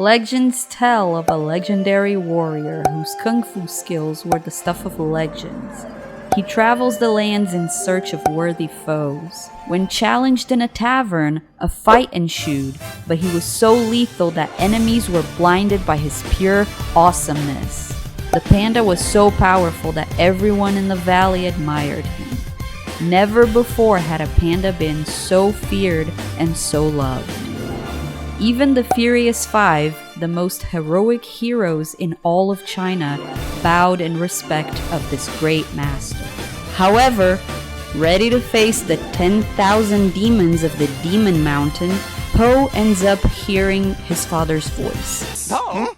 Legends tell of a legendary warrior whose kung fu skills were the stuff of legends. He travels the lands in search of worthy foes. When challenged in a tavern, a fight ensued, but he was so lethal that enemies were blinded by his pure awesomeness. The panda was so powerful that everyone in the valley admired him. Never before had a panda been so feared and so loved. Even the Furious Five, the most heroic heroes in all of China, bowed in respect of this great master. However, ready to face the 10,000 demons of the Demon Mountain, Po ends up hearing his father's voice. Po,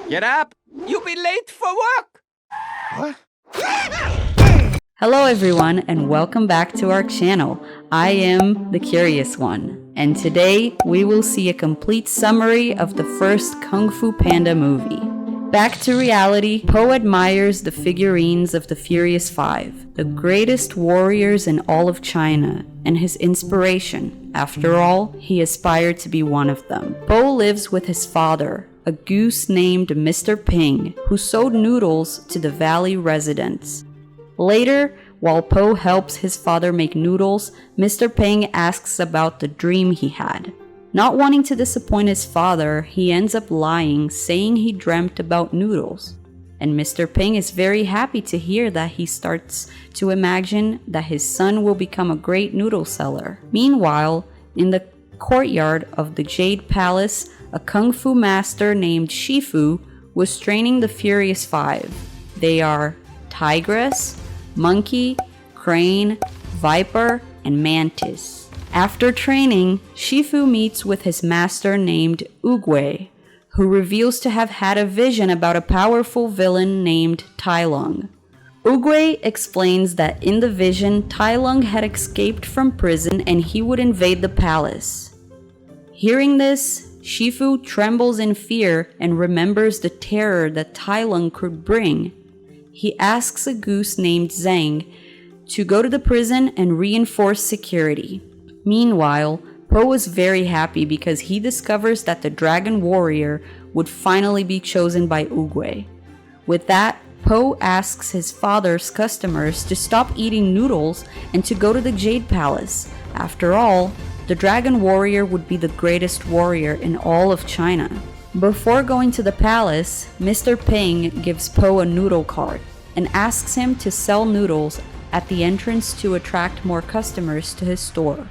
get up! You'll be late for work! What? Hello everyone and welcome back to our channel. I am the Curious One, and today we will see a complete summary of the first Kung Fu Panda movie. Back to reality, Po admires the figurines of the Furious Five, the greatest warriors in all of China, and his inspiration. After all, he aspired to be one of them. Po lives with his father, a goose named Mr. Ping, who sold noodles to the valley residents. Later, while Po helps his father make noodles, Mr. Ping asks about the dream he had. Not wanting to disappoint his father, he ends up lying, saying he dreamt about noodles. And Mr. Ping is very happy to hear that he starts to imagine that his son will become a great noodle seller. Meanwhile, in the courtyard of the Jade Palace, a kung fu master named Shifu was training the Furious Five. They are Tigress, Monkey, Crane, Viper, and Mantis. After training, Shifu meets with his master named Oogway, who reveals to have had a vision about a powerful villain named Tai Lung. Oogway explains that in the vision, Tai Lung had escaped from prison and he would invade the palace. Hearing this, Shifu trembles in fear and remembers the terror that Tai Lung could bring. He asks a goose named Zhang to go to the prison and reinforce security. Meanwhile, Po is very happy because he discovers that the Dragon Warrior would finally be chosen by Oogway. With that, Po asks his father's customers to stop eating noodles and to go to the Jade Palace. After all, the Dragon Warrior would be the greatest warrior in all of China. Before going to the palace, Mr. Ping gives Po a noodle cart and asks him to sell noodles at the entrance to attract more customers to his store.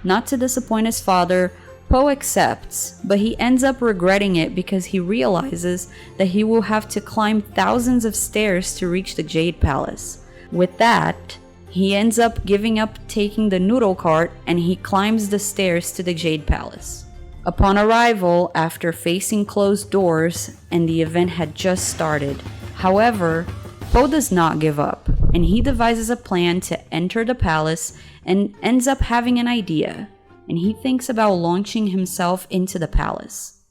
Not to disappoint his father, Po accepts, but he ends up regretting it because he realizes that he will have to climb thousands of stairs to reach the Jade Palace. With that, he ends up giving up taking the noodle cart and he climbs the stairs to the Jade Palace. Upon arrival, after facing closed doors and the event had just started, however, Po does not give up, and he devises a plan to enter the palace and ends up having an idea, and he thinks about launching himself into the palace.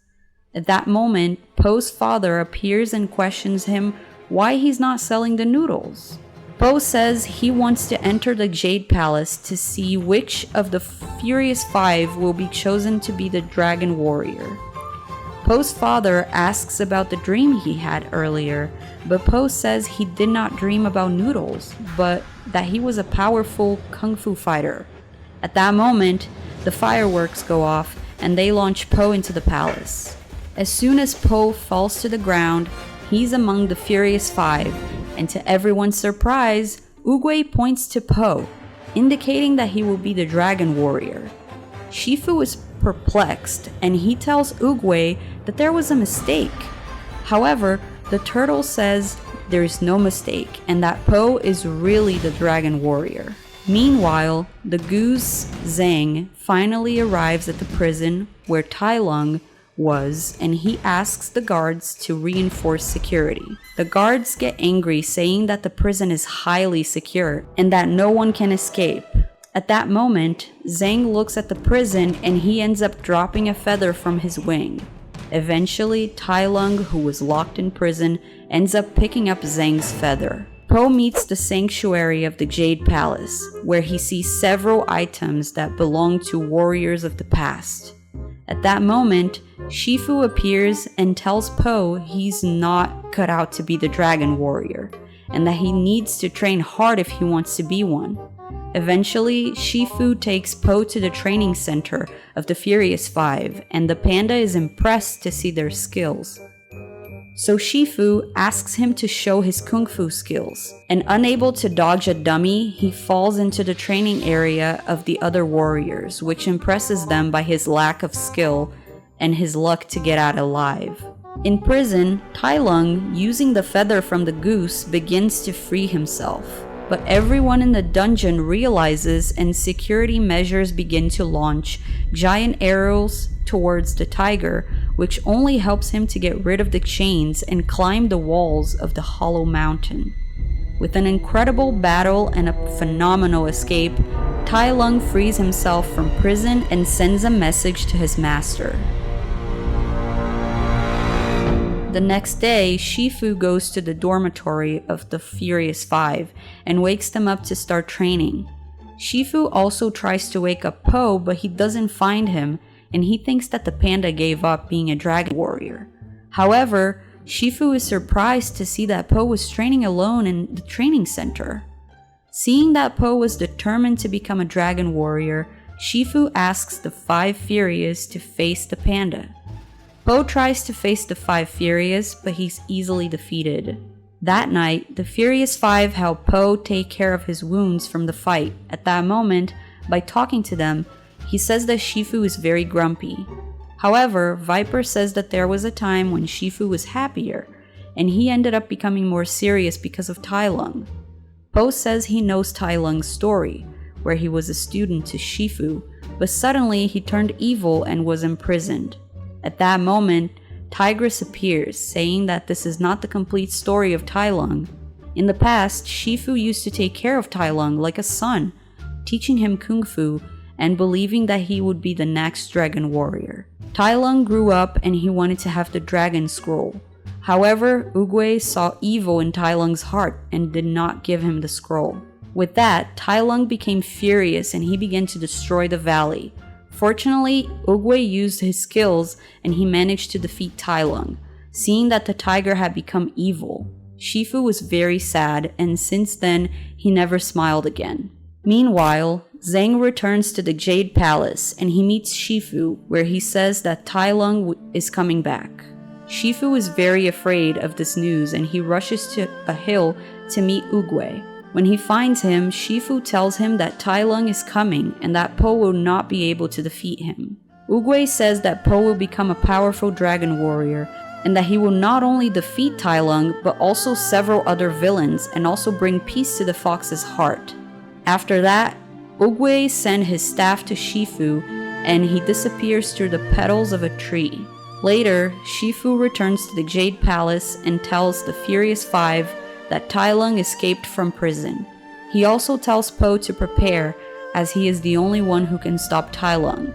At that moment, Po's father appears and questions him why he's not selling the noodles. Po says he wants to enter the Jade Palace to see which of the Furious Five will be chosen to be the Dragon Warrior. Po's father asks about the dream he had earlier, but Po says he did not dream about noodles, but that he was a powerful kung fu fighter. At that moment, the fireworks go off and they launch Po into the palace. As soon as Po falls to the ground, he's among the Furious Five, and to everyone's surprise, Oogway points to Po, indicating that he will be the Dragon Warrior. Shifu is perplexed, and he tells Oogway that there was a mistake. However, the turtle says there is no mistake, and that Po is really the Dragon Warrior. Meanwhile, the goose, Zhang, finally arrives at the prison where Tai Lung was, and he asks the guards to reinforce security. The guards get angry, saying that the prison is highly secure and that no one can escape. At that moment, Zhang looks at the prison and he ends up dropping a feather from his wing. Eventually, Tai Lung, who was locked in prison, ends up picking up Zhang's feather. Po meets the sanctuary of the Jade Palace, where he sees several items that belong to warriors of the past. At that moment, Shifu appears and tells Po he's not cut out to be the dragon warrior, and that he needs to train hard if he wants to be one. Eventually, Shifu takes Po to the training center of the Furious Five, and the panda is impressed to see their skills. So Shifu asks him to show his kung fu skills, and unable to dodge a dummy, he falls into the training area of the other warriors, which impresses them by his lack of skill and his luck to get out alive. In prison, Tai Lung, using the feather from the goose, begins to free himself. But everyone in the dungeon realizes, and security measures begin to launch giant arrows towards the tiger, which only helps him to get rid of the chains and climb the walls of the hollow mountain. With an incredible battle and a phenomenal escape, Tai Lung frees himself from prison and sends a message to his master. The next day, Shifu goes to the dormitory of the Furious Five and wakes them up to start training. Shifu also tries to wake up Po, but he doesn't find him, and he thinks that the panda gave up being a dragon warrior. However, Shifu is surprised to see that Po was training alone in the training center. Seeing that Po was determined to become a dragon warrior, Shifu asks the Five Furious to face the panda. Po tries to face the Five Furious, but he's easily defeated. That night, the Furious Five help Po take care of his wounds from the fight. At that moment, by talking to them, he says that Shifu is very grumpy. However, Viper says that there was a time when Shifu was happier, and he ended up becoming more serious because of Tai Lung. Po says he knows Tai Lung's story, where he was a student to Shifu, but suddenly he turned evil and was imprisoned. At that moment, Tigress appears, saying that this is not the complete story of Tai Lung. In the past, Shifu used to take care of Tai Lung like a son, teaching him kung fu and believing that he would be the next dragon warrior. Tai Lung grew up and he wanted to have the dragon scroll. However, Oogway saw evil in Tai Lung's heart and did not give him the scroll. With that, Tai Lung became furious and he began to destroy the valley. Fortunately, Oogway used his skills and he managed to defeat Tai Lung, seeing that the tiger had become evil. Shifu was very sad, and since then, he never smiled again. Meanwhile, Zhang returns to the Jade Palace and he meets Shifu, where he says that Tai Lung is coming back. Shifu is very afraid of this news and he rushes to a hill to meet Oogway. When he finds him, Shifu tells him that Tai Lung is coming and that Po will not be able to defeat him. Oogway says that Po will become a powerful dragon warrior and that he will not only defeat Tai Lung but also several other villains and also bring peace to the fox's heart. After that, Oogway sends his staff to Shifu and he disappears through the petals of a tree. Later, Shifu returns to the Jade Palace and tells the Furious Five that Tai Lung escaped from prison. He also tells Po to prepare, as he is the only one who can stop Tai Lung.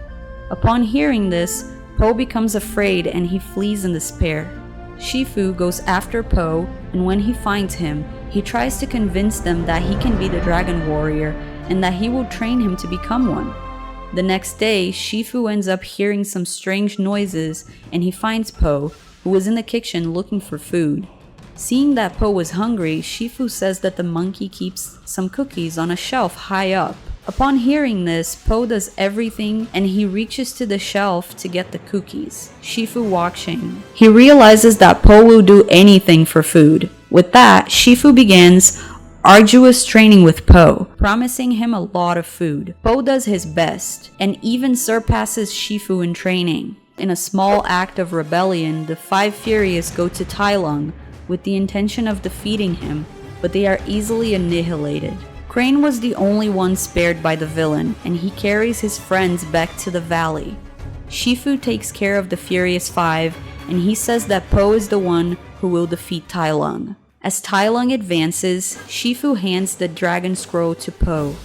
Upon hearing this, Po becomes afraid and he flees in despair. Shifu goes after Po, and when he finds him, he tries to convince them that he can be the dragon warrior and that he will train him to become one. The next day, Shifu ends up hearing some strange noises and he finds Po, who was in the kitchen looking for food. Seeing that Po was hungry, Shifu says that the monkey keeps some cookies on a shelf high up. Upon hearing this, Po does everything and he reaches to the shelf to get the cookies. Shifu watching. He realizes that Po will do anything for food. With that, Shifu begins arduous training with Po, promising him a lot of food. Po does his best and even surpasses Shifu in training. In a small act of rebellion, the Five Furious go to Tai Lung with the intention of defeating him, but they are easily annihilated. Crane was the only one spared by the villain, and he carries his friends back to the valley. Shifu takes care of the Furious Five, and he says that Po is the one who will defeat Tai Lung. As Tai Lung advances, Shifu hands the dragon scroll to Po.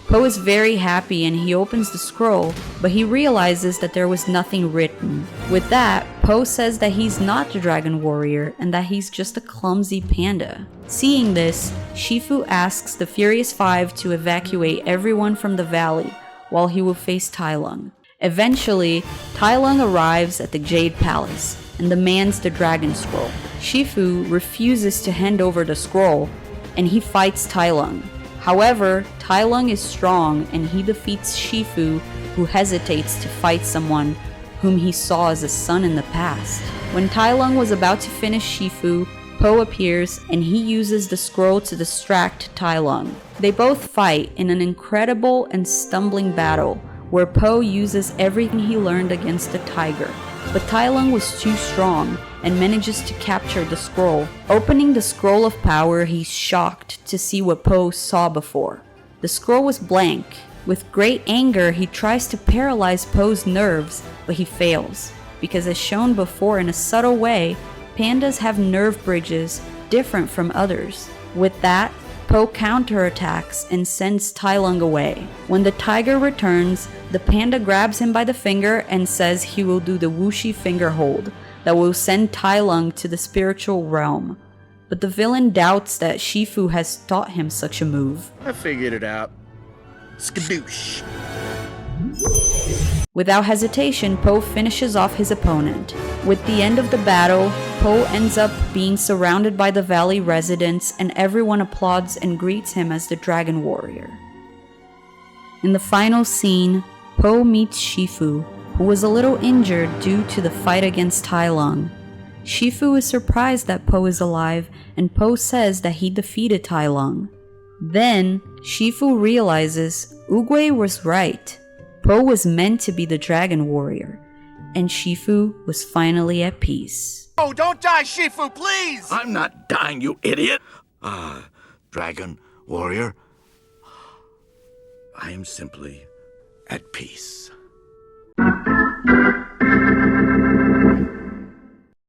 Po is very happy and he opens the scroll, but he realizes that there was nothing written. With that, Po says that he's not the dragon warrior and that he's just a clumsy panda. Seeing this, Shifu asks the Furious Five to evacuate everyone from the valley while he will face Tai Lung. Eventually, Tai Lung arrives at the Jade Palace and demands the Dragon Scroll. Shifu refuses to hand over the scroll, and he fights Tai Lung. However, Tai Lung is strong and he defeats Shifu, who hesitates to fight someone whom he saw as a son in the past. When Tai Lung was about to finish Shifu, Po appears and he uses the scroll to distract Tai Lung. They both fight in an incredible and stumbling battle where Po uses everything he learned against the tiger. But Tai Lung was too strong and manages to capture the scroll. Opening the scroll of power, he's shocked to see what Po saw before. The scroll was blank. With great anger, he tries to paralyze Po's nerves, but he fails, because as shown before in a subtle way, pandas have nerve bridges different from others. With that, Po counterattacks and sends Tai Lung away. When the tiger returns, the panda grabs him by the finger and says he will do the Wuxi finger hold that will send Tai Lung to the spiritual realm. But the villain doubts that Shifu has taught him such a move. I figured it out. Skadoosh. Without hesitation, Po finishes off his opponent. With the end of the battle, Po ends up being surrounded by the valley residents and everyone applauds and greets him as the Dragon Warrior. In the final scene, Po meets Shifu, who was a little injured due to the fight against Tai Lung. Shifu is surprised that Po is alive and Po says that he defeated Tai Lung. Then, Shifu realizes Oogway was right. Po was meant to be the Dragon Warrior, and Shifu was finally at peace. Oh, don't die, Shifu, please! I'm not dying, you idiot! Dragon Warrior, I am simply at peace.